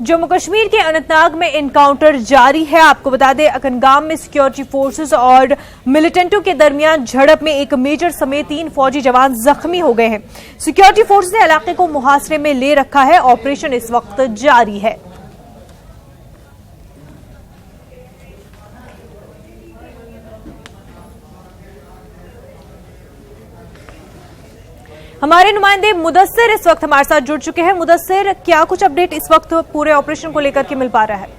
जम्मू कश्मीर के अनंतनाग में एनकाउंटर जारी है। आपको बता दें, अकनगाम में सिक्योरिटी फोर्सेस और मिलिटेंटों के दरमियान झड़प में एक मेजर समेत 3 फौजी जवान जख्मी हो गए हैं। सिक्योरिटी फोर्स ने इलाके को मुहासरे में ले रखा है। ऑपरेशन इस वक्त जारी है। हमारे नुमाइंदे मुदस्सिर इस वक्त हमारे साथ जुड़ चुके हैं। मुदस्सिर, क्या कुछ अपडेट इस वक्त पूरे ऑपरेशन को लेकर के मिल पा रहा है?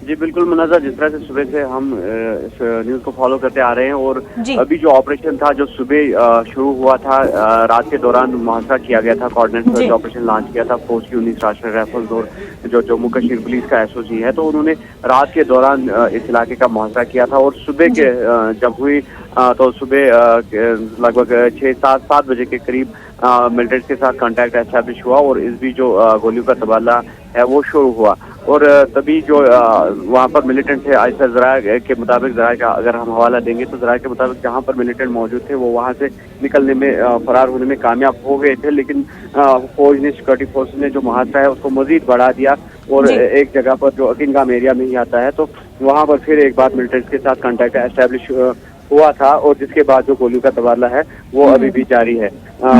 जी बिल्कुल मुनाज़ा, जिस तरह से सुबह से हम इस न्यूज को फॉलो करते आ रहे हैं और अभी जो ऑपरेशन था जो सुबह शुरू हुआ था, रात के दौरान मुहासरा किया गया था, कोऑर्डिनेट सर्च ऑपरेशन लॉन्च किया था फौज की 19 राष्ट्रीय राइफल्स और जो जम्मू कश्मीर पुलिस का एसओजी है, तो उन्होंने रात के दौरान इस इलाके का मुहासरा किया था। और सुबह के जब हुई तो सुबह लगभग 6-7 बजे के करीब मिलिटेंट्स के साथ कांटेक्ट एस्टैब्लिश हुआ और इस बीच जो गोलियों का तबादला है वो शुरू हुआ। और तभी जो वहाँ पर मिलिटेंट थे, आयशा जराया के मुताबिक, जराया का अगर हम हवाला देंगे तो जराया के मुताबिक जहाँ पर मिलिटेंट मौजूद थे वो वहाँ से निकलने में, फरार होने में कामयाब हो गए थे। लेकिन फौज ने, सिक्योरिटी फोर्स ने जो मुहासरा है उसको मजीद बढ़ा दिया और एक जगह पर जो अकिनगाम एरिया में ही आता है, तो वहाँ पर फिर एक बार मिलिटेंट्स के साथ कांटेक्ट एस्टैब्लिश हुआ था और जिसके बाद जो गोलियों का तबादला है वो अभी भी जारी है।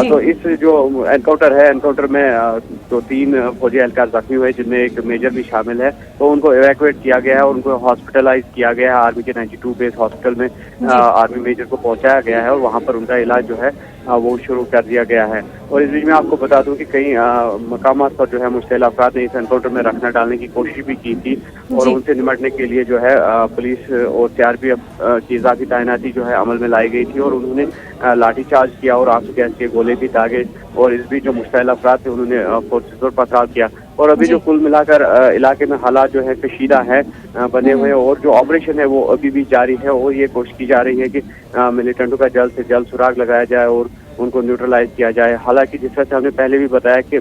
तो इस जो एनकाउंटर है, एनकाउंटर में जो 3 फौजी एहलकार जख्मी हुए जिनमें एक मेजर भी शामिल है, तो उनको इवैक्यूएट किया गया है और उनको हॉस्पिटलाइज किया गया है। आर्मी के 92 बेस हॉस्पिटल में आर्मी मेजर को पहुंचाया गया है और वहां पर उनका इलाज जो है वो शुरू कर दिया गया है। और इस बीच में आपको बता दूं कि कई मकामात पर जो है मुश्तिल अफराद ने इस एनकाउंटर में रखना डालने की कोशिश भी की थी और उनसे निपटने के लिए जो है पुलिस और सीआरपीएफ की इजाफी तैनाती जो है अमल में लाई गई थी और उन्होंने लाठीचार्ज किया और आंसू गैस के गोले भी दागे और इस बीच जो मुश्तिल अफराद थे उन्होंने फोर्सेस पर पथराव किया। और अभी जो कुल मिलाकर इलाके में हालात जो है कशीदा है बने हुए और जो ऑपरेशन है वो अभी भी जारी है और ये कोशिश की जा रही है कि मिलिटेंटों का जल्द से जल्द सुराग लगाया जाए और उनको न्यूट्रलाइज किया जाए। हालांकि जिस तरह से हमने पहले भी बताया कि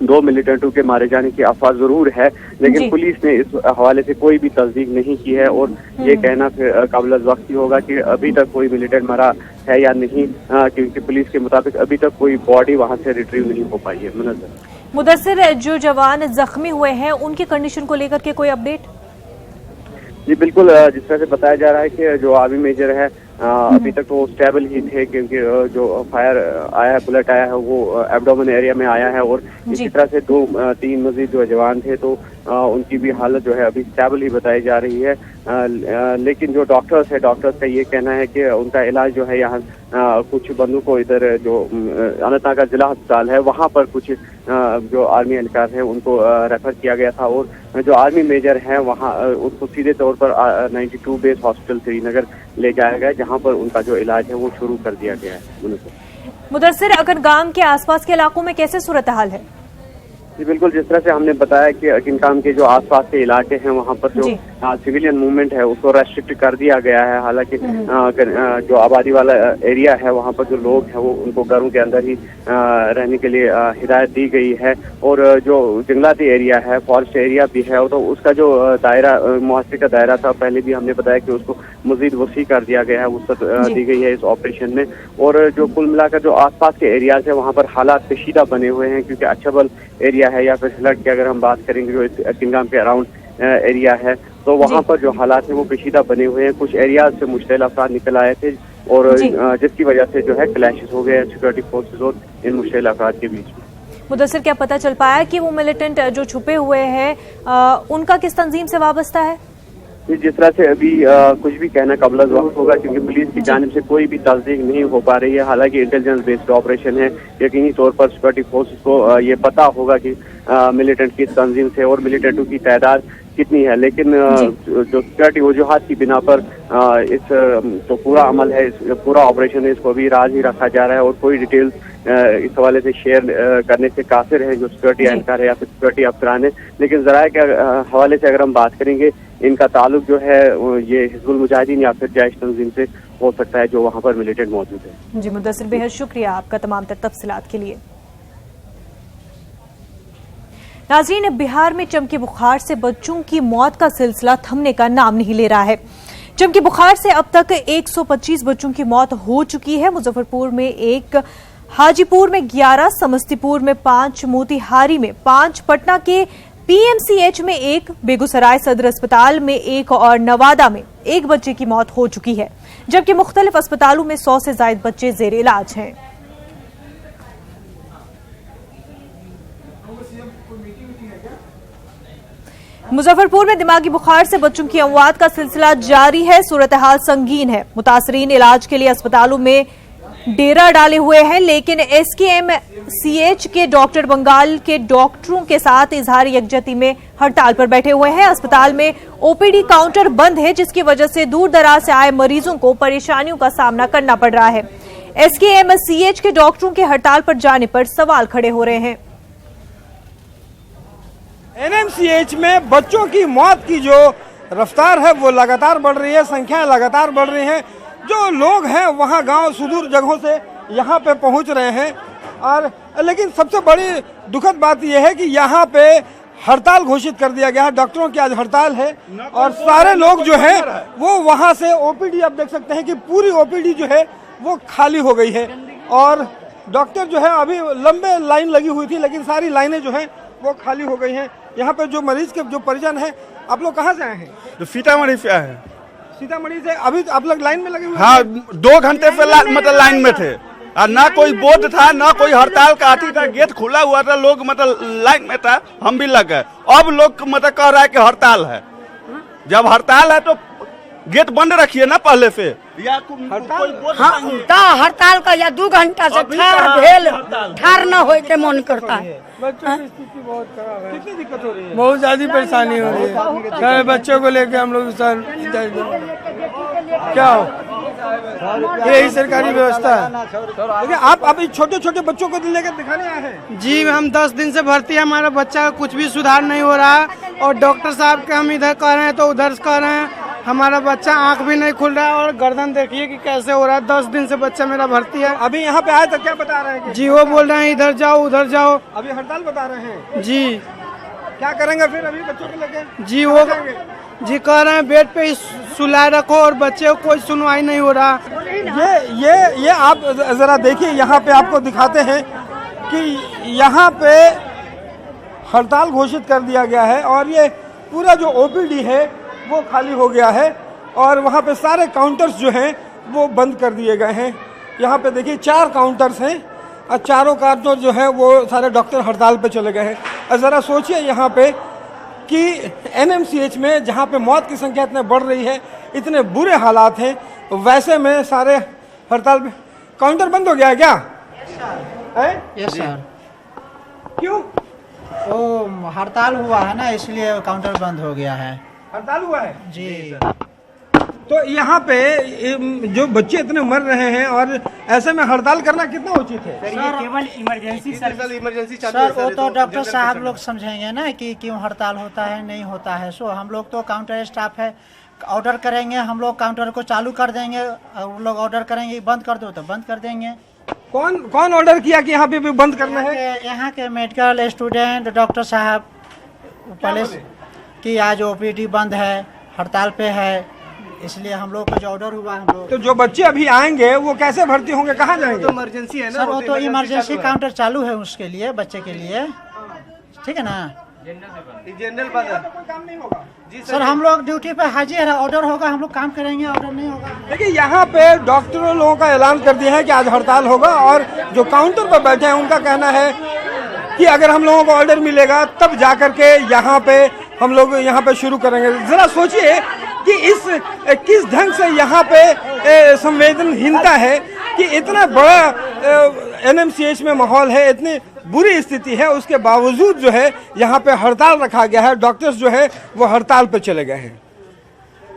2 मिलिटेंटों के मारे जाने की अफवाह जरूर है, लेकिन पुलिस ने इस हवाले से कोई भी तस्दीक नहीं की है और ये कहना फिर काबिल वक्त ही होगा कि अभी तक कोई मिलिटेंट मरा है या नहीं, क्योंकि पुलिस के मुताबिक अभी तक कोई बॉडी वहां से रिट्रीव नहीं हो पाई है। मुदस्सिर, जो जवान जख्मी हुए हैं उनकी कंडीशन को लेकर के कोई अपडेट? जी बिल्कुल, जिस तरह से बताया जा रहा है कि जो आर्मी मेजर है अभी तक तो वो स्टेबल ही थे, क्योंकि जो फायर आया है, बुलेट आया है वो एब्डोमेन एरिया में आया है और इसी तरह से 2-3 मजीद जो जवान थे तो उनकी भी हालत जो है अभी स्टेबल ही बताई जा रही है। लेकिन जो डॉक्टर्स है, डॉक्टर्स का ये कहना है कि उनका इलाज जो है यहाँ कुछ बंदों को इधर जो अनंतनाग का जिला अस्पताल है वहाँ पर कुछ जो आर्मी एहलकार है उनको रेफर किया गया था और जो आर्मी मेजर है वहाँ उनको सीधे तौर पर 92 बेस हॉस्पिटल श्रीनगर ले जाया गया जहाँ पर उनका जो इलाज है वो शुरू कर दिया गया है। मुदस्सिर, अकनगाम के आसपास के इलाकों में कैसे सूरत हाल है? जी बिल्कुल, जिस तरह से हमने बताया कि अकिनगाम के जो आसपास के इलाके हैं वहाँ पर जो सिविलियन मूवमेंट है उसको रेस्ट्रिक्ट कर दिया गया है। हालांकि जो आबादी वाला एरिया है वहाँ पर जो लोग हैं वो उनको घरों के अंदर ही रहने के लिए हिदायत दी गई है और जो जंगलाती एरिया है, फॉरेस्ट एरिया भी है, तो उसका जो दायरा, मुआसरे का दायरा था, पहले भी हमने बताया कि उसको मजीद वसी कर दिया गया है, वसअत दी गई है इस ऑपरेशन में। और जो कुल मिलाकर जो आसपास के एरियाज है वहाँ पर हालात कशीदा बने हुए हैं, क्योंकि अच्छाबल एरिया है या फिर हिलट की अगर हम बात करेंगे जो अकिनगाम के अराउंड एरिया है, तो वहाँ पर जो हालात है वो पेचीदा बने हुए हैं। कुछ एरियाज से मुश्तिल अफराद निकल आए थे और जिसकी वजह से जो है क्लैशेस हो गए सिक्योरिटी फोर्सेस और इन मुश्तिल अफराद के बीच में। मुदस्सिर, क्या पता चल पाया कि वो मिलिटेंट जो छुपे हुए हैं उनका किस तंजीम से वाबस्ता है? जिस तरह से अभी कुछ भी कहना काबिल वक्त होगा, क्योंकि पुलिस की जानिब से कोई भी तस्दीक नहीं हो पा रही है। हालांकि इंटेलिजेंस बेस्ड ऑपरेशन है, यकीनी तौर पर सिक्योरिटी फोर्सेस को ये पता होगा कि मिलिटेंट किस तंजीम से और मिलिटेंटों की तादाद कितनी है, लेकिन जो सिक्योरिटी वजूहात की बिना पर इस जो पूरा अमल है, इस पूरा ऑपरेशन है, इसको अभी राज ही रखा जा रहा है और कोई डिटेल्स इस हवाले से शेयर करने से काफिर है जो सिक्योरिटी एहलकार है या फिर सिक्योरिटी अफसरान है। लेकिन जराया के हवाले से अगर हम बात करेंगे, इनका ताल्लुक जो है ये हिजबुल मुजाहिदीन या फिर जैश तंजीम से हो सकता है जो वहाँ पर मिलिटेंट मौजूद है। जी मुदस्सिर, बेहद शुक्रिया आपका तमाम तफसीलात के लिए। नाज़रीन, बिहार में चमकी बुखार से बच्चों की मौत का सिलसिला थमने का नाम नहीं ले रहा है। चमकी बुखार से अब तक 125 बच्चों की मौत हो चुकी है। मुजफ्फरपुर में 1, हाजीपुर में 11, समस्तीपुर में 5, मोतिहारी में 5, पटना के पीएमसीएच में एक, बेगूसराय सदर अस्पताल में एक और नवादा में एक बच्चे की मौत हो चुकी है, जबकि मुख्तलिफ अस्पतालों में 100 से ज्यादा बच्चे जेर इलाज हैं। मुजफ्फरपुर में दिमागी बुखार से बच्चों की अमवात का सिलसिला जारी है। सूरत हाल संगीन है। मुतासरीन इलाज के लिए अस्पतालों में डेरा डाले हुए हैं, लेकिन एसकेएमसीएच के डॉक्टर बंगाल के डॉक्टरों के साथ इजहार यकजहती में हड़ताल पर बैठे हुए हैं। अस्पताल में ओपीडी काउंटर बंद है, जिसकी वजह से दूर दराज से आए मरीजों को परेशानियों का सामना करना पड़ रहा है। एसकेएमसीएच के डॉक्टरों के हड़ताल पर जाने पर सवाल खड़े हो रहे हैं। एनएमसीएच में बच्चों की मौत की जो रफ्तार है वो लगातार बढ़ रही है, संख्याएं लगातार बढ़ रही हैं। जो लोग हैं वहाँ गांव सुदूर जगहों से यहाँ पे पहुँच रहे हैं। और लेकिन सबसे बड़ी दुखद बात यह है कि यहाँ पे हड़ताल घोषित कर दिया गया है। डॉक्टरों की आज हड़ताल है और सारे लोग जो है वो वहाँ से ओपीडी, आप देख सकते हैं कि पूरी ओपीडी जो है वो खाली हो गई है। और डॉक्टर जो है अभी लंबे लाइन लगी हुई थी, लेकिन सारी लाइनें जो हैं वो खाली हो गई हैं। यहाँ पे जो मरीज के जो परिजन हैं, आप लोग कहाँ से आए हैं? जो सीतामढ़ी से आए हैं। सीतामढ़ी से। अभी आप लोग लाइन में लगे हुए? हाँ, 2 घंटे से मतलब लाइन में थे और ना कोई बोर्ड था, ना कोई हड़ताल का अथी था। गेट खुला हुआ था, लोग मतलब लाइन में था, हम भी लग गए। अब लोग मतलब कह रहा है कि हड़ताल है। जब हड़ताल है तो गेट बंद रखिए ना पहले से, या हड़ताल का या 2 घंटा से ठार न हो के मन करता है। बच्चों की स्थिति बहुत खराब है। कितनी दिक्कत हो रही है? बहुत ज्यादा परेशानी हो रही है। बच्चों को लेके हम लोग सर क्या हो, यही सरकारी व्यवस्था है। देखिए, आप अभी छोटे छोटे बच्चों को लेकर दिखाने आए हैं? जी, हम 10 दिन से भर्ती है। हमारा बच्चा का कुछ भी सुधार नहीं हो रहा है और डॉक्टर साहब के हम इधर कह रहे हैं तो उधर कह रहे हैं। हमारा बच्चा आंख भी नहीं खुल रहा है और गर्दन देखिए कि कैसे हो रहा है। 10 दिन से बच्चा मेरा भर्ती है। अभी यहाँ पे आए तो क्या बता रहे हैं? जी, वो बोल रहे हैं इधर जाओ उधर जाओ। अभी हड़ताल बता रहे हैं? जी। क्या करेंगे फिर अभी बच्चों को लेके? जी, वो जी कह रहे हैं बेड पे ही सुलाए रखो और बच्चे को कोई सुनवाई नहीं हो रहा। ये आप जरा देखिए, यहाँ पे आपको दिखाते हैं कि यहाँ पे हड़ताल घोषित कर दिया गया है और ये पूरा जो ओपीडी है वो खाली हो गया है और वहाँ पे सारे काउंटर्स जो हैं वो बंद कर दिए गए हैं। यहाँ पे देखिए 4 काउंटर्स हैं और चारों काउंटर जो है वो सारे डॉक्टर हड़ताल पे चले गए हैं। और ज़रा सोचिए यहाँ पे कि एनएमसीएच में जहाँ पे मौत की संख्या इतने बढ़ रही है, इतने बुरे हालात हैं, वैसे में सारे हड़ताल पे काउंटर बंद हो गया है क्या? Yes sir. क्यों? वो हड़ताल हुआ है ना, इसलिए काउंटर बंद हो गया है। हड़ताल हुआ है जी। तो यहाँ पे जो बच्चे इतने मर रहे हैं और ऐसे में हड़ताल करना कितना उचित है? केवल इमरजेंसी सर, वो तो डॉक्टर साहब लोग समझेंगे ना कि क्यों हड़ताल होता है नहीं होता है। सो हम लोग तो काउंटर स्टाफ है, ऑर्डर करेंगे हम लोग काउंटर को चालू कर देंगे। वो लोग ऑर्डर करेंगे बंद कर दो तो बंद कर देंगे। कौन ऑर्डर किया कि यहाँ पे भी बंद करना है? यहाँ के मेडिकल स्टूडेंट डॉक्टर साहब पहले कि आज ओपीडी बंद है, हड़ताल पे है, इसलिए हम लोग को जो ऑर्डर हुआ हम लोग। तो जो बच्चे अभी आएंगे वो कैसे भर्ती होंगे, कहाँ जाएंगे? तो इमरजेंसी है ना सर, वो तो इमरजेंसी काउंटर चालू है उसके लिए, बच्चे के लिए, ठीक है ना। जनरल काम नहीं होगा जी सर, हम लोग ड्यूटी पे हाजिर है, ऑर्डर होगा हम लोग काम करेंगे, ऑर्डर नहीं होगा। देखिए, यहाँ पे डॉक्टरों लोगों का ऐलान कर दिया है कि आज हड़ताल होगा और जो काउंटर पर बैठे हैं उनका कहना है कि अगर हम लोगों को ऑर्डर मिलेगा तब जाकर के यहाँ पे हम लोग यहाँ पे शुरू करेंगे। जरा सोचिए कि किस ढंग से यहाँ पे संवेदनहीनता है कि इतना बड़ा एनएमसीएच में माहौल है, इतनी बुरी स्थिति है, उसके बावजूद जो है यहाँ पे हड़ताल रखा गया है। डॉक्टर्स जो है वो हड़ताल पे चले गए हैं।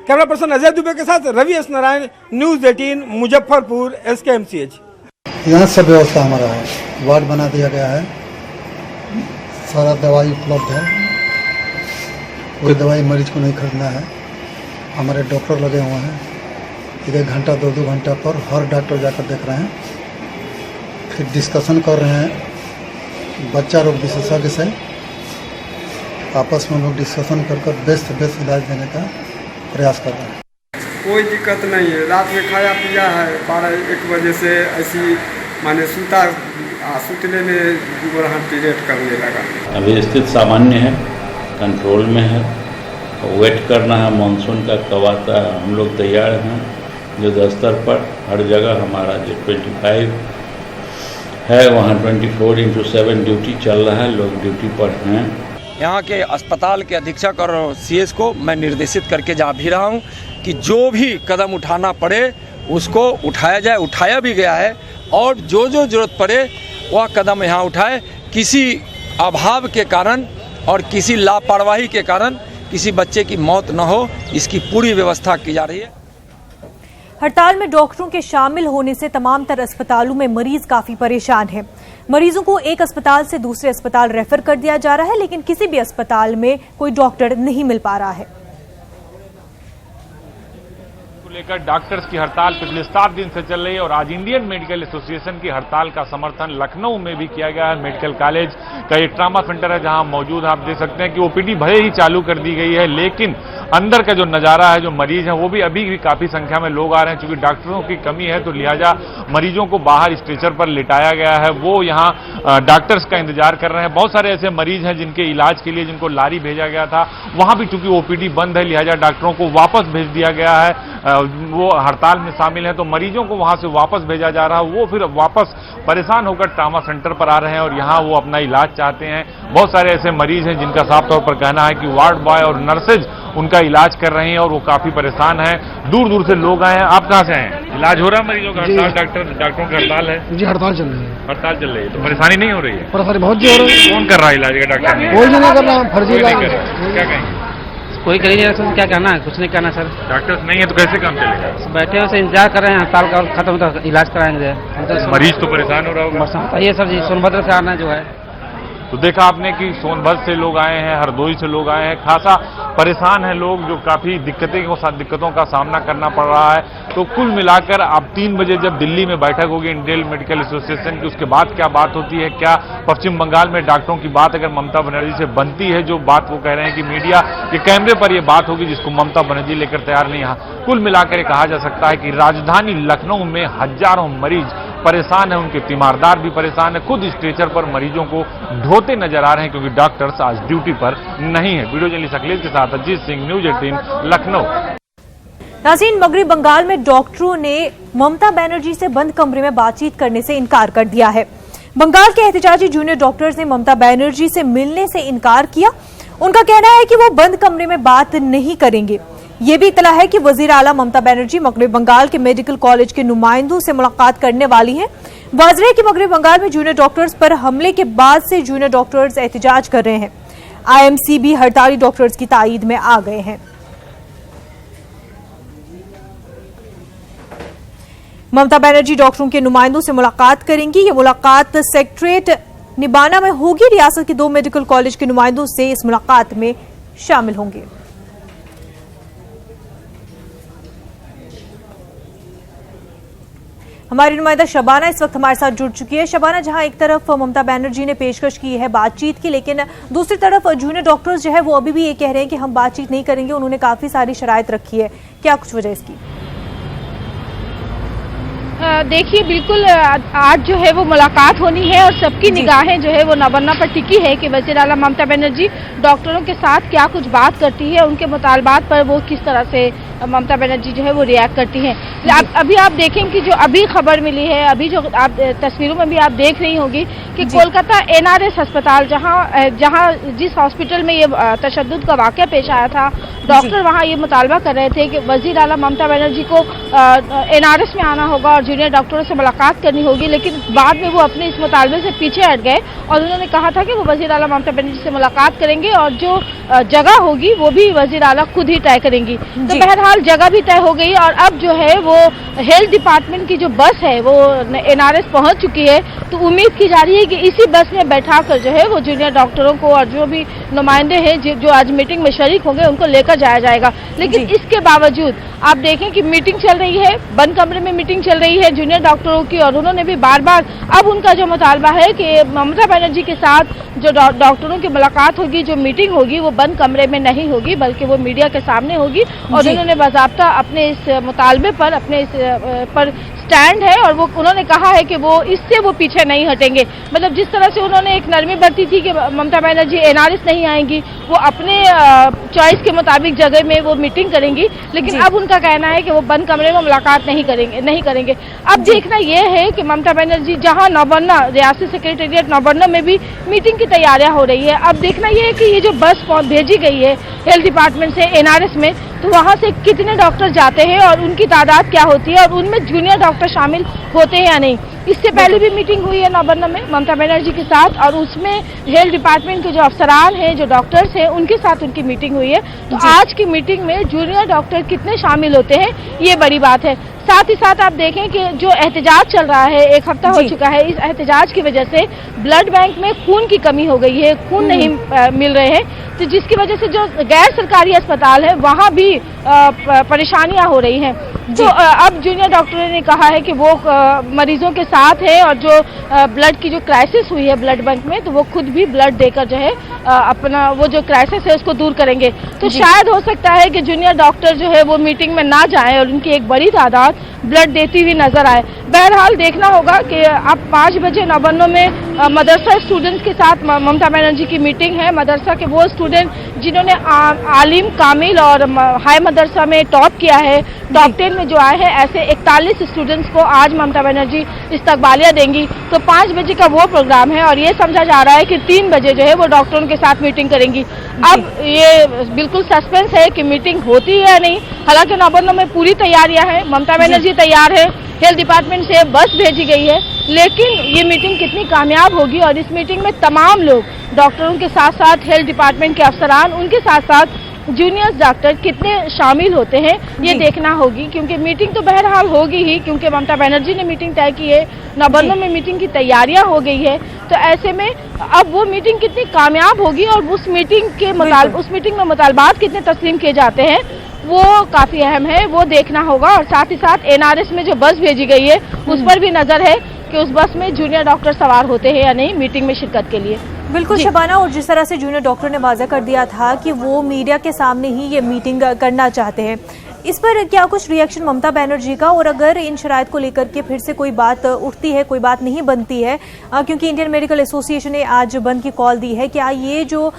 कैमरा पर्सन अजय दुबे के साथ Ravi S Narayan, news 18 Muzaffarpur SKMCH. यहाँ सब व्यवस्था हमारा है, वार्ड बना दिया गया है, सारा दवाई उपलब्ध है, कोई दवाई मरीज को नहीं खरीदना है। हमारे डॉक्टर लगे हुए हैं, 1 घंटा 2 घंटा पर हर डॉक्टर जाकर देख रहे हैं, फिर डिस्कशन कर रहे हैं बच्चा रोग विशेषज्ञ से। आपस में लोग डिस्कशन कर बेस्ट से बेस्ट इलाज देने का प्रयास कर रहे हैं। कोई दिक्कत नहीं है, रात में खाया पिया है, 12-1 बजे से ऐसी माने सुतले में पीरियड करने लगा। अभी स्थिति सामान्य है, कंट्रोल में है। वेट करना है मानसून का कब आता है। हम लोग तैयार हैं। युद्ध स्तर पर हर जगह हमारा जो 25 है वहाँ 24/7 ड्यूटी चल रहा है। लोग ड्यूटी पर हैं। यहाँ के अस्पताल के अधीक्षक और सीएस को मैं निर्देशित करके जा भी रहा हूँ कि जो भी कदम उठाना पड़े उसको उठाया जाए, उठाया भी गया है, और जो ज़रूरत पड़े वह कदम यहाँ उठाए। किसी अभाव के कारण और किसी लापरवाही के कारण किसी बच्चे की मौत न हो, इसकी पूरी व्यवस्था की जा रही है। हड़ताल में डॉक्टरों के शामिल होने से तमाम तर अस्पतालों में मरीज काफी परेशान हैं। मरीजों को एक अस्पताल से दूसरे अस्पताल रेफर कर दिया जा रहा है, लेकिन किसी भी अस्पताल में कोई डॉक्टर नहीं मिल पा रहा है। लेकर डॉक्टर्स की हड़ताल पिछले 7 दिन से चल रही है और आज इंडियन मेडिकल एसोसिएशन की हड़ताल का समर्थन लखनऊ में भी किया गया है। मेडिकल कॉलेज का एक ट्रामा सेंटर है जहां मौजूद आप देख सकते हैं कि ओपीडी भले ही चालू कर दी गई है, लेकिन अंदर का जो नजारा है, जो मरीज है वो भी अभी भी काफी संख्या में लोग आ रहे हैं। चूंकि डॉक्टरों की कमी है तो लिहाजा मरीजों को बाहर स्ट्रेचर पर लिटाया गया है। वो यहाँ डॉक्टर्स का इंतजार कर रहे हैं। बहुत सारे ऐसे मरीज हैं जिनके इलाज के लिए जिनको लारी भेजा गया था, वहां भी चूंकि ओपीडी बंद है, लिहाजा डॉक्टरों को वापस भेज दिया गया है। वो हड़ताल में शामिल हैं तो मरीजों को वहां से वापस भेजा जा रहा है। वो फिर वापस परेशान होकर ट्रामा सेंटर पर आ रहे हैं और यहाँ वो अपना इलाज चाहते हैं। बहुत सारे ऐसे मरीज हैं जिनका साफ तौर पर कहना है कि वार्ड बॉय और नर्सेज उनका इलाज कर रहे हैं और वो काफी परेशान हैं। दूर दूर से लोग आए हैं। आप कहाँ से हैं? इलाज हो रहा है मरीजों का? हड़ताल, डॉक्टरों की हड़ताल है जी? हड़ताल चल रही है। हड़ताल चल रही है तो परेशानी नहीं हो रही है? परेशानी बहुत जी हो रही है। कौन कर रहा है इलाज का? डॉक्टर कोई नहीं कर रहा, फर्जी इलाज कर रहा है। क्या कहेंगे? कोई कर ही नहीं रहा। क्या कहना है? कुछ नहीं कहना सर। डॉक्टर्स नहीं है तो कैसे काम चलेगा? बैठे हैं, इंतजार कर रहे हैं हड़ताल का खत्म होता है इलाज कराएंगे। मरीज तो परेशान हो रहा होगा। ये सर जी सोनभद्र से आना जो है तो देखा आपने कि सोनभद्र से लोग आए हैं, हरदोई से लोग आए हैं। खासा परेशान हैं लोग, जो काफी दिक्कतों का सामना करना पड़ रहा है। तो कुल मिलाकर अब 3 बजे जब दिल्ली में बैठक होगी इंडियन मेडिकल एसोसिएशन की, उसके बाद क्या बात होती है, क्या पश्चिम बंगाल में डॉक्टरों की बात अगर ममता बनर्जी से बनती है, जो बात वो कह रहे हैं कि मीडिया के कैमरे पर यह बात होगी जिसको ममता बनर्जी लेकर तैयार नहीं। यहाँ कुल मिलाकर कहा जा सकता है कि राजधानी लखनऊ में हजारों मरीज परेशान है, उनके तीमारदार भी परेशान है। खुद स्ट्रेचर पर मरीजों को ढोते नजर आ रहे हैं क्योंकि डॉक्टर्स आज ड्यूटी पर नहीं है। वीडियो जर्नलिस्ट अखिलेश के साथ अजीत सिंह, न्यूज 18 लखनऊ। नाज़रीन, मगरबी बंगाल में डॉक्टरों ने ममता बनर्जी से बंद कमरे में बातचीत करने से इनकार कर दिया है। बंगाल के एहतजाजी जूनियर डॉक्टर्स ने ममता बनर्जी से मिलने से इनकार किया। उनका कहना है कि वो बंद कमरे में बात नहीं करेंगे। ये भी इतला है कि वजीर आला ममता बनर्जी मगरबी बंगाल के मेडिकल कॉलेज के नुमाइंदों से मुलाकात करने वाली हैं। वाज़ेह है कि मगरबी बंगाल में जूनियर डॉक्टर्स पर हमले के बाद से जूनियर डॉक्टर्स एहतजाज कर रहे हैं। आईएमसी भी हड़ताली डॉक्टर्स की ताईद में आ गए हैं। ममता बनर्जी डॉक्टरों के नुमाइंदों से मुलाकात करेंगी। ये मुलाकात सेक्रेटरीट निबाना में होगी। रियासत के 2 मेडिकल कॉलेज के नुमाइंदों से इस मुलाकात में शामिल होंगे। हमारी नुमाइंदा शबाना इस वक्त हमारे साथ जुड़ चुकी है। शबाना, जहां एक तरफ ममता बनर्जी ने पेशकश की है बातचीत की, लेकिन दूसरी तरफ जूनियर डॉक्टर्स जो है वो अभी भी ये कह रहे हैं कि हम बातचीत नहीं करेंगे। उन्होंने काफी सारी शराइत रखी है, क्या कुछ वजह इसकी? देखिए, बिल्कुल आज जो है वो मुलाकात होनी है और सबकी निगाहें जो है वो नवन्ना पर टिकी है कि वज़ीर आला ममता बनर्जी डॉक्टरों के साथ क्या कुछ बात करती है, उनके मुतालबात पर वो किस तरह से ममता बनर्जी जो है वो रिएक्ट करती हैं। अभी आप देखें कि जो अभी खबर मिली है, अभी जो आप तस्वीरों में भी आप देख रही होंगी कि कोलकाता NRS अस्पताल जहां जिस हॉस्पिटल में ये तशद्दुद का वाक़या पेश आया था, डॉक्टर वहां ये मुतालबा कर रहे थे कि वज़ीर आला ममता बनर्जी को NRS में आना होगा और जूनियर डॉक्टरों से मुलाकात करनी होगी। लेकिन बाद में वो अपने इस मुतालबे से पीछे हट गए और उन्होंने कहा था कि वो वज़ीर आला ममता बनर्जी से मुलाकात करेंगे और जो जगह होगी वो भी वज़ीर आला खुद ही तय करेंगी। तो बहरहाल जगह भी तय हो गई और अब जो है वो हेल्थ डिपार्टमेंट की जो बस है वो NRS पहुंच चुकी है। तो उम्मीद की जा रही है कि इसी बस में बैठाकर जो है वो जूनियर डॉक्टरों को और जो भी नुमाइंदे हैं जो आज मीटिंग में शरीक होंगे उनको लेकर जाया जाएगा। लेकिन इसके बावजूद आप देखें कि मीटिंग चल रही है, बंद कमरे में मीटिंग चल रही है जूनियर डॉक्टरों की, और उन्होंने भी बार बार अब उनका जो मुतालबा है कि ममता बनर्जी के साथ जो डॉक्टरों की मुलाकात होगी, जो मीटिंग होगी, वो बंद कमरे में नहीं होगी बल्कि वो मीडिया के सामने होगी। और उन्होंने बाज़ाब्ता अपने इस मुतालबे पर स्टैंड है और वो उन्होंने कहा है कि वो इससे वो पीछे नहीं हटेंगे। मतलब जिस तरह से उन्होंने एक नरमी बरती थी कि ममता बनर्जी एनआरएस नहीं आएंगी, वो अपने चॉइस के मुताबिक जगह में वो मीटिंग करेंगी, लेकिन अब उनका कहना है कि वो बंद कमरे में मुलाकात नहीं करेंगे। अब देखना यह है कि ममता बनर्जी जहां नौबन्ना रियासती सेक्रेटेरिएट नौबन्ना में भी मीटिंग की तैयारियां हो रही है, अब देखना यह है कि ये जो बस भेजी गई है हेल्थ डिपार्टमेंट से एनआरएस में, तो वहां से कितने डॉक्टर जाते हैं और उनकी तादाद क्या होती है और उनमें जूनियर डॉक्टर शामिल होते हैं या नहीं। इससे पहले भी मीटिंग हुई है नौबन्ना में ममता बनर्जी के साथ, और उसमें हेल्थ डिपार्टमेंट के जो अफसरान हैं, जो डॉक्टर्स हैं, उनके साथ उनकी मीटिंग हुई है। तो आज की मीटिंग में जूनियर डॉक्टर कितने शामिल होते हैं, ये बड़ी बात है। साथ ही साथ आप देखें कि जो एहतजाज चल रहा है, 1 हफ्ता हो चुका है, इस एहतजाज की वजह से ब्लड बैंक में खून की कमी हो गई है, खून नहीं मिल रहे हैं, तो जिसकी वजह से जो गैर सरकारी अस्पताल है वहां भी परेशानियां हो रही हैं। तो अब जूनियर डॉक्टरों ने कहा है कि वो मरीजों के साथ है और जो ब्लड की जो क्राइसिस हुई है ब्लड बैंक में, तो वो खुद भी ब्लड देकर जो है अपना वो जो क्राइसिस है उसको दूर करेंगे। तो शायद हो सकता है कि जूनियर डॉक्टर जो है वो मीटिंग में ना जाए और उनकी एक बड़ी तादाद ब्लड देती हुई नजर आए। बहरहाल देखना होगा कि अब 5 बजे नौबन्ना में मदरसा स्टूडेंट्स के साथ ममता बनर्जी की मीटिंग है। मदरसा के वो स्टूडेंट जिन्होंने आलिम कामिल और हाई मदरसा में टॉप किया है, टॉप 10 में जो आए हैं, ऐसे 41 स्टूडेंट्स को आज ममता बनर्जी इस्तकबालिया देंगी। तो 5 बजे का वो प्रोग्राम है और ये समझा जा रहा है कि 3 बजे जो है वो डॉक्टरों के साथ मीटिंग करेंगी। अब ये बिल्कुल सस्पेंस है कि मीटिंग होती है या नहीं। हालांकि नौबन्ना में पूरी तैयारियां हैं, ममता बनर्जी तैयार है, हेल्थ डिपार्टमेंट से बस भेजी गई है, लेकिन ये मीटिंग कितनी कामयाब होगी और इस मीटिंग में तमाम लोग डॉक्टरों के साथ साथ हेल्थ डिपार्टमेंट के अफसरान, उनके साथ साथ जूनियर डॉक्टर कितने शामिल होते हैं ये देखना होगी, क्योंकि मीटिंग तो बहरहाल होगी ही, क्योंकि ममता बनर्जी ने मीटिंग तय की है, नौबन्ना में मीटिंग की तैयारियां हो गई है। तो ऐसे में अब वो मीटिंग कितनी कामयाब होगी और उस मीटिंग में मुतालबात कितने तस्लीम किए जाते हैं वो काफी अहम है, वो देखना होगा। और साथ ही साथ एनआरएस में जो बस भेजी गई है उस पर भी नजर है कि उस बस में जूनियर डॉक्टर सवार होते हैं या नहीं मीटिंग में शिरकत के लिए। बिल्कुल शबाना, और जिस तरह से जूनियर डॉक्टर ने वाज़ा कर दिया था कि वो मीडिया के सामने ही ये मीटिंग करना चाहते हैं, इस पर क्या कुछ रिएक्शन ममता बनर्जी का, और अगर इन शराइत को लेकर के फिर से कोई बात उठती है, कोई बात नहीं बनती है, क्योंकि इंडियन मेडिकल एसोसिएशन ने आज बंद की कॉल दी है, क्या ये जो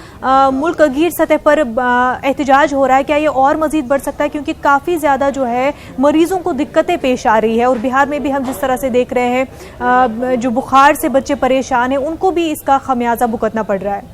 मुल्क गिर सतह पर एहतजाज हो रहा है क्या ये और मजीद बढ़ सकता है, क्योंकि काफ़ी ज़्यादा जो है मरीजों को दिक्कतें पेश आ रही है, और बिहार में भी हम जिस तरह से देख रहे हैं जो बुखार से बच्चे परेशान हैं उनको भी इसका खमियाजा भुगतना पड़ रहा है।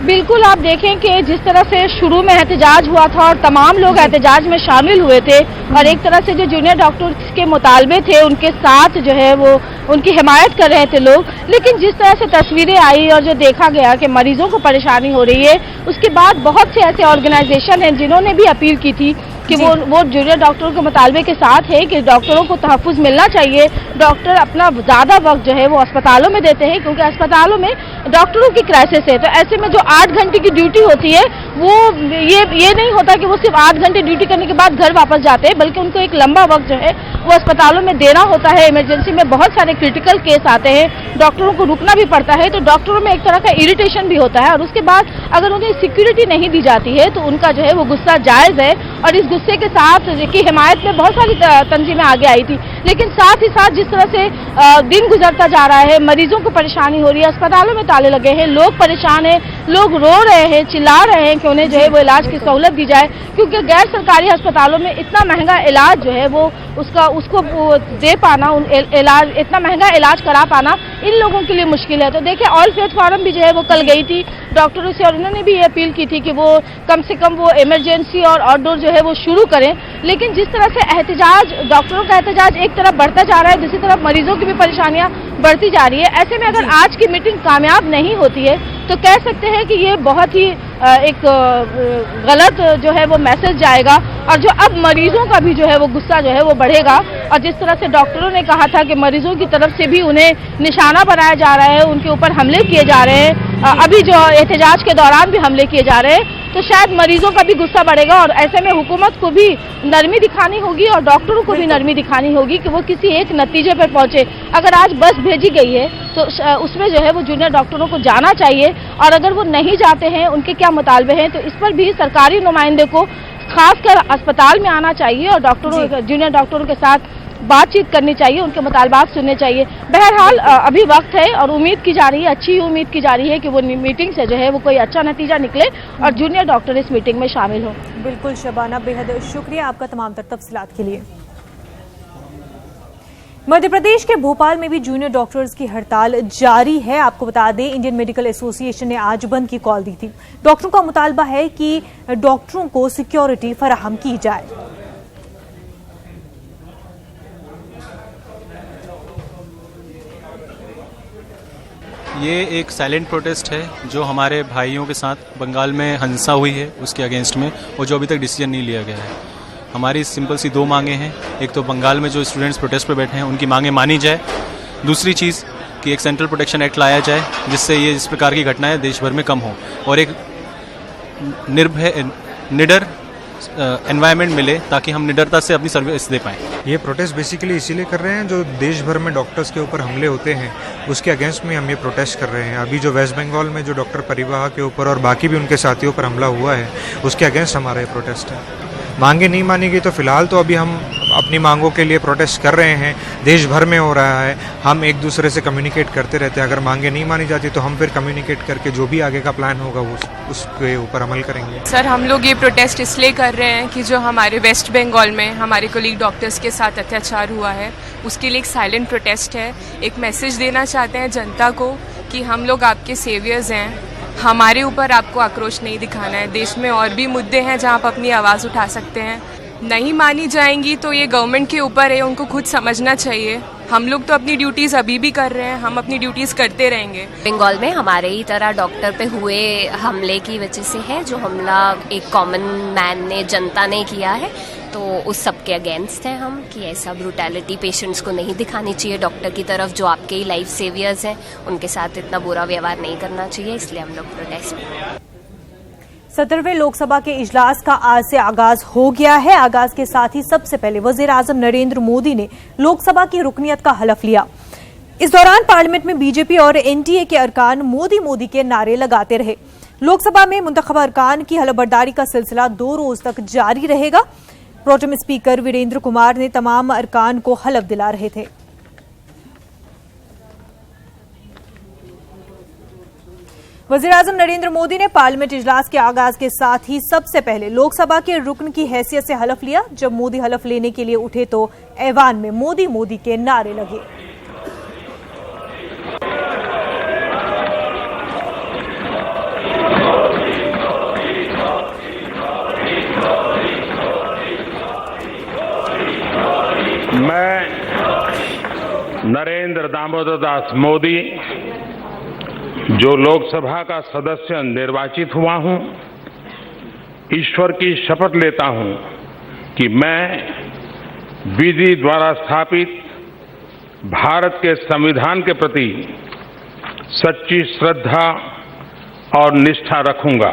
बिल्कुल, आप देखें कि जिस तरह से शुरू में एहतजाज हुआ था और तमाम लोग एहतजाज में शामिल हुए थे और एक तरह से जो जूनियर डॉक्टर्स के मुतालबे थे उनके साथ जो है वो उनकी हिमायत कर रहे थे लोग, लेकिन जिस तरह से तस्वीरें आई और जो देखा गया कि मरीजों को परेशानी हो रही है, उसके बाद बहुत से ऐसे ऑर्गेनाइजेशन हैं जिन्होंने भी अपील की थी कि वो जूनियर डॉक्टरों के मुतालबे के साथ है कि डॉक्टरों को तहफ़्फ़ुज़ मिलना चाहिए। डॉक्टर अपना ज़्यादा वक्त जो है वो अस्पतालों में देते हैं, क्योंकि अस्पतालों में डॉक्टरों की क्राइसिस है। तो ऐसे में जो 8 घंटे की ड्यूटी होती है वो ये नहीं होता कि वो सिर्फ 8 घंटे ड्यूटी करने के बाद घर वापस जाते हैं, बल्कि उनको एक लंबा वक्त जो है वो अस्पतालों में देना होता है। इमरजेंसी में बहुत सारे क्रिटिकल केस आते हैं, डॉक्टरों को रुकना भी पड़ता है, तो डॉक्टरों में एक तरह का इरिटेशन भी होता है, और उसके बाद अगर उन्हें सिक्योरिटी नहीं दी जाती है तो उनका जो है वो गुस्सा जायज़ है। और इस गुस्से के साथ की हिमायत में बहुत सारी तंजीमें आगे आई थी, लेकिन साथ ही साथ जिस तरह से दिन गुजरता जा रहा है, मरीजों को परेशानी हो रही है, अस्पतालों में ताले लगे हैं, लोग परेशान हैं, लोग रो रहे हैं, चिल्ला रहे हैं कि उन्हें जो है वो इलाज की सहूलत दी जाए, क्योंकि गैर सरकारी अस्पतालों में इतना महंगा इलाज जो है वो उसको दे पाना, इतना महंगा इलाज करा पाना इन लोगों के लिए मुश्किल है। तो देखिए, ऑल फेथ फोरम भी जो है वो कल गई थी डॉक्टरों से और उन्होंने भी ये अपील की थी कि वो कम से कम वो इमरजेंसी और आउटडोर जो है वो शुरू करें। लेकिन जिस तरह से एहतजाज, डॉक्टरों का एहतजाज एक तरफ बढ़ता जा रहा है, दूसरी तरफ मरीजों की भी परेशानियां बढ़ती जा रही है, ऐसे में अगर आज की मीटिंग कामयाब नहीं होती है तो कह सकते हैं कि ये बहुत ही एक गलत जो है वो मैसेज जाएगा, और जो अब मरीजों का भी जो है वो गुस्सा जो है वो बढ़ेगा। और जिस तरह से डॉक्टरों ने कहा था कि मरीजों की तरफ से भी उन्हें निशाना बनाया जा रहा है, उनके ऊपर हमले किए जा रहे हैं, अभी जो एहतजाज के दौरान भी हमले किए जा रहे हैं, तो शायद मरीजों का भी गुस्सा बढ़ेगा। और ऐसे में हुकूमत को भी नरमी दिखानी होगी और डॉक्टरों को भी नरमी दिखानी होगी कि वो किसी एक नतीजे पर पहुंचे। अगर आज बस भेजी गई है तो उसमें जो है वो जूनियर डॉक्टरों को जाना चाहिए, और अगर वो नहीं जाते हैं, उनके क्या मुतालबे हैं, तो इस पर भी सरकारी नुमाइंदे को खासकर अस्पताल में आना चाहिए और डॉक्टरों, जूनियर डॉक्टरों के साथ बातचीत करनी चाहिए, उनके मुतालबात सुनने चाहिए। बहरहाल अभी वक्त है और उम्मीद की जा रही है, अच्छी उम्मीद की जा रही है कि वो मीटिंग से जो है वो कोई अच्छा नतीजा निकले और जूनियर डॉक्टर इस मीटिंग में शामिल हो। बिल्कुल शबाना, बेहद शुक्रिया आपका तमाम तफसीलात के लिए। मध्य प्रदेश के भोपाल में भी जूनियर डॉक्टर्स की हड़ताल जारी है। आपको बता दें, इंडियन मेडिकल एसोसिएशन ने आज बंद की कॉल दी थी। डॉक्टरों का मुतालबा है कि डॉक्टरों को सिक्योरिटी फराहम की जाए। ये एक साइलेंट प्रोटेस्ट है जो हमारे भाइयों के साथ बंगाल में हिंसा हुई है उसके अगेंस्ट में, और जो अभी तक डिसीजन नहीं लिया गया है। हमारी सिंपल सी दो मांगे हैं। एक तो बंगाल में जो स्टूडेंट्स प्रोटेस्ट पे बैठे हैं उनकी मांगे मानी जाए। दूसरी चीज़ कि एक सेंट्रल प्रोटेक्शन एक्ट लाया जाए जिससे ये इस प्रकार की घटनाएं देश भर में कम हो और एक निडर एनवायरनमेंट मिले ताकि हम निडरता से अपनी सर्विस दे पाएँ। ये प्रोटेस्ट बेसिकली इसीलिए कर रहे हैं, जो देश भर में डॉक्टर्स के ऊपर हमले होते हैं उसके अगेंस्ट में हम ये प्रोटेस्ट कर रहे हैं। अभी जो वेस्ट बंगाल में जो डॉक्टर परिवाहा के ऊपर और बाकी भी उनके साथियों पर हमला हुआ है उसके अगेंस्ट हमारा ये प्रोटेस्ट है। मांगे नहीं मानी गई तो फिलहाल तो अभी हम अपनी मांगों के लिए प्रोटेस्ट कर रहे हैं। देश भर में हो रहा है, हम एक दूसरे से कम्युनिकेट करते रहते हैं। अगर मांगे नहीं मानी जाती तो हम फिर कम्युनिकेट करके जो भी आगे का प्लान होगा उसके ऊपर अमल करेंगे। सर, हम लोग ये प्रोटेस्ट इसलिए कर रहे हैं कि जो हमारे वेस्ट बंगाल में हमारे कोलीग डॉक्टर्स के साथ अत्याचार हुआ है उसके लिए एक साइलेंट प्रोटेस्ट है। एक मैसेज देना चाहते हैं जनता को कि हम लोग आपके सेवियर्स हैं, हमारे ऊपर आपको आक्रोश नहीं दिखाना है। देश में और भी मुद्दे हैं जहां आप अपनी आवाज़ उठा सकते हैं। नहीं मानी जाएंगी तो ये गवर्नमेंट के ऊपर है, उनको खुद समझना चाहिए। हम लोग तो अपनी ड्यूटीज़ अभी भी कर रहे हैं, हम अपनी ड्यूटीज़ करते रहेंगे। बंगाल में हमारे ही तरह डॉक्टर पे हुए हमले की वजह से है, जो हमला एक कॉमन मैन ने, जनता ने किया है, तो उस सब के अगेंस्ट हैं हम कि ऐसा ब्रूटैलिटी पेशेंट्स को नहीं दिखानी चाहिए। डॉक्टर की तरफ जो आपके ही लाइफ सेवियर्स हैं उनके साथ इतना बुरा व्यवहार नहीं करना चाहिए, इसलिए हम लोग प्रोटेस्ट में। 17वें लोकसभा के इजलास का आज से आगाज हो गया है। आगाज के साथ ही सबसे पहले वजीर-आजम नरेंद्र मोदी ने लोकसभा की रुकनियत का हलफ लिया। इस दौरान पार्लियामेंट में बीजेपी और एनडीए के अरकान मोदी मोदी के नारे लगाते रहे। लोकसभा में मुंतखब अरकान की हलफबर्दारी का सिलसिला 2 रोज तक जारी रहेगा। प्रोटेम स्पीकर वीरेंद्र कुमार ने तमाम अरकान को हलफ दिला रहे थे। वज़ीर-ए-आज़म नरेंद्र मोदी ने पार्लियामेंट इजलास के आगाज के साथ ही सबसे पहले लोकसभा के रुकन की हैसियत से हलफ लिया। जब मोदी हलफ लेने के लिए उठे तो ऐवान में मोदी मोदी के नारे लगे। मैं नरेंद्र दामोदर दास मोदी जो लोकसभा का सदस्य निर्वाचित हुआ हूं, ईश्वर की शपथ लेता हूं कि मैं विधि द्वारा स्थापित भारत के संविधान के प्रति सच्ची श्रद्धा और निष्ठा रखूंगा।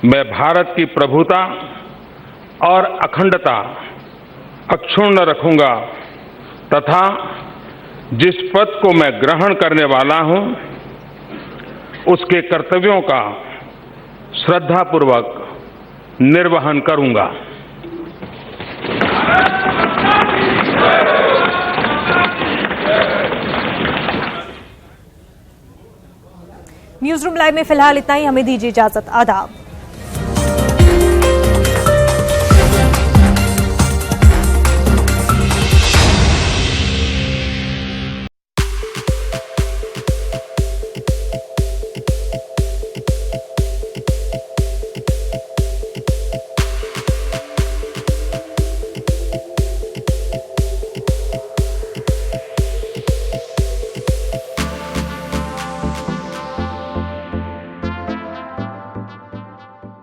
मैं भारत की प्रभुता और अखंडता अक्षुण्ण रखूंगा तथा जिस पद को मैं ग्रहण करने वाला हूं उसके कर्तव्यों का श्रद्धापूर्वक निर्वहन करूंगा। न्यूज़ रूम लाइव में फिलहाल इतना ही। हमें दीजिए इजाजत। आदाब।